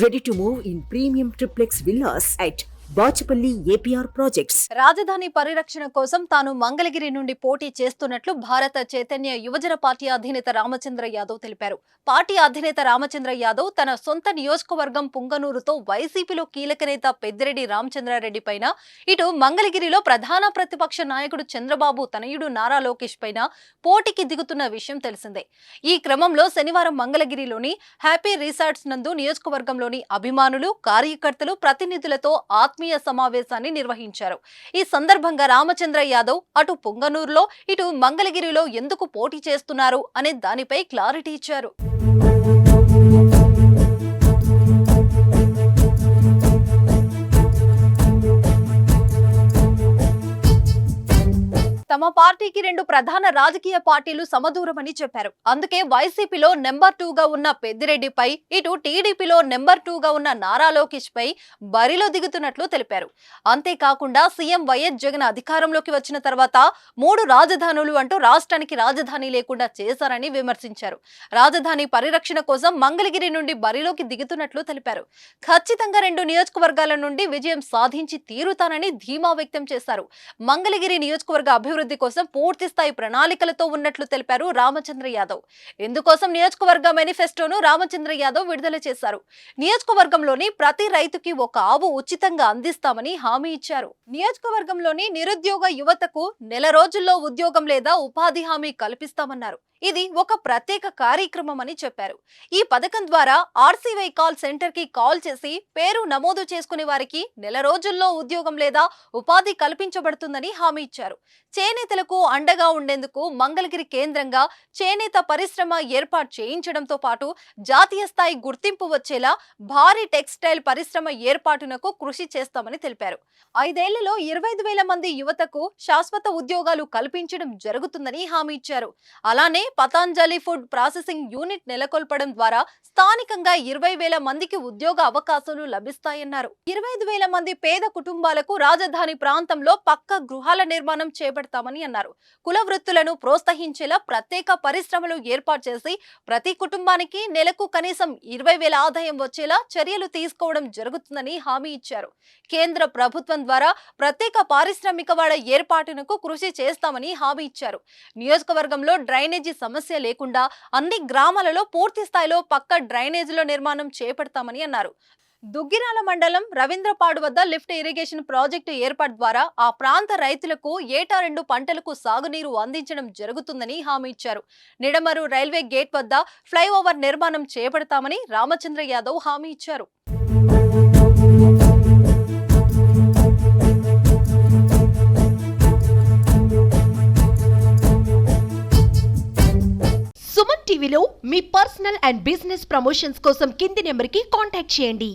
Ready to move in premium triplex villas at Bachupally APR projects. రాజధాని పరిరక్షణ కోసం తాను మంగళగిరి నుండి పోటీ చేస్తున్నట్లు భారత చైతన్య యువజన పార్టీ అధినేత రామచంద్ర యాదవ్ తెలిపారు. పార్టీ అధినేత రామచంద్ర యాదవ్ తన సొంత నియోజకవర్గం పుంగనూరుతో వైసీపీలో కీలక నేత పెద్దిరెడ్డి రామచంద్రారెడ్డి పైన, ఇటు మంగళగిరిలో ప్రధాన ప్రతిపక్ష నాయకుడు చంద్రబాబు తనయుడు నారా లోకేష్ పైన పోటీకి దిగుతున్న విషయం తెలిసిందే. ఈ క్రమంలో శనివారం మంగళగిరిలోని హ్యాపీ రిసార్ట్స్ నందు నియోజకవర్గంలోని అభిమానులు, కార్యకర్తలు, ప్రతినిధులతో ఆత్మీయ సమావేశాన్ని నిర్వహించారు. ఈ సందర్భంగా రామచంద్ర యాదవ్ అటు పుంగనూరులో, ఇటు మంగళగిరిలో ఎందుకు పోటీ చేస్తున్నారు అనే దానిపై క్లారిటీ ఇచ్చారు. తమ పార్టీకి రెండు ప్రధాన రాజకీయ పార్టీలు సమదూరమని చెప్పారు. అందుకే వైసీపీలో నెంబర్ 2 గా ఉన్న పెద్దిరెడ్డిపై, ఇటు టీడీపీలో నెంబర్ 2 గా ఉన్న నారా లోకేష్ పై బరిలో దిగుతున్నట్లు తెలిపారు. అంతేకాకుండా సీఎం వైఎస్ జగన్ అధికారంలోకి వచ్చిన తర్వాత 3 రాజధానులు అంటూ రాష్ట్రానికి రాజధాని లేకుండా చేశారని విమర్శించారు. రాజధాని పరిరక్షణ కోసం మంగళగిరి నుండి బరిలోకి దిగుతున్నట్లు తెలిపారు. ఖచ్చితంగా 2 నియోజకవర్గాల నుండి విజయం సాధించి తీరుతానని ధీమా వ్యక్తం చేశారు. మంగళగిరి నియోజకవర్గ అభివృద్ధి కోసం పూర్తి స్థాయి ప్రణాళికలతో ఉన్నట్లు తెలిపారు రామచంద్ర యాదవ్. ఇందుకోసం నియోజకవర్గ మేనిఫెస్టోను రామచంద్ర యాదవ్ విడుదల చేశారు. నియోజకవర్గంలోని ప్రతి రైతుకి ఒక ఆవు ఉచితంగా అందిస్తామని హామీ ఇచ్చారు. నియోజకవర్గంలోని నిరుద్యోగ యువతకు నెల రోజుల్లో ఉద్యోగం లేదా ఉపాధి హామీ కల్పిస్తామన్నారు. ఇది ఒక ప్రత్యేక కార్యక్రమం అని చెప్పారు. ఈ పథకం ద్వారా ఆర్సీవై కాల్ సెంటర్ కి కాల్ చేసి పేరు నమోదు చేసుకునే వారికి నెల రోజుల్లో ఉద్యోగం లేదా ఉపాధి కల్పించబడుతుందని హామీ ఇచ్చారు. చేనేతలకు అండగా ఉండేందుకు మంగళగిరి కేంద్రంగా చేనేత పరిశ్రమ ఏర్పాటు చేయించడంతో పాటు జాతీయ స్థాయి గుర్తింపు వచ్చేలా భారీ టెక్స్టైల్ పరిశ్రమ ఏర్పాటునకు కృషి చేస్తామని తెలిపారు. 5 ఏళ్లలో 25,000 మంది యువతకు శాశ్వత ఉద్యోగాలు కల్పించడం జరుగుతుందని హామీ ఇచ్చారు. అలానే పతాంజలి ఫుడ్ ప్రాసెసింగ్ యూనిట్ నెలకొల్పడం ద్వారా స్థానికంగా 20,000 మందికి ఉద్యోగ అవకాశాలు లభిస్తాయన్నారు. 25,000 మంది పేద కుటుంబాలకు రాజధాని ప్రాంతంలో పక్కా గృహాల నిర్మాణం చేపడతామని అన్నారు. కుల వృత్తులను ప్రోత్సహించేలా ప్రత్యేక పరిశ్రమలు ఏర్పాటు చేసి ప్రతి కుటుంబానికి నెలకు కనీసం 20,000 ఆదాయం వచ్చేలా చర్యలు తీసుకోవడం జరుగుతుందని హామీ ఇచ్చారు. కేంద్ర ప్రభుత్వం ద్వారా ప్రత్యేక పారిశ్రామిక వాడ ఏర్పాటునకు కృషి చేస్తామని హామీ ఇచ్చారు. నియోజకవర్గంలో డ్రైనేజీ సమస్య లేకుండా అన్ని గ్రామాలలో పూర్తి స్థాయిలో పక్క డ్రైనేజీల నిర్మాణం చేపడతామని అన్నారు. దుగ్గిరాల మండలం రవీంద్రపాడు వద్ద లిఫ్ట్ ఇరిగేషన్ ప్రాజెక్టు ఏర్పాటు ద్వారా ఆ ప్రాంత రైతులకు ఏటా 2 పంటలకు సాగునీరు అందించడం జరుగుతుందని హామీ ఇచ్చారు. నిడమరు రైల్వే గేట్ వద్ద ఫ్లైఓవర్ నిర్మాణం చేపడతామని రామచంద్ర యాదవ్ హామీ ఇచ్చారు. సుమన్ టీవీలో మీ పర్సనల్ అండ్ బిజినెస్ ప్రమోషన్స్ కోసం కింది నెంబర్కి కాంటాక్ట్ చేయండి.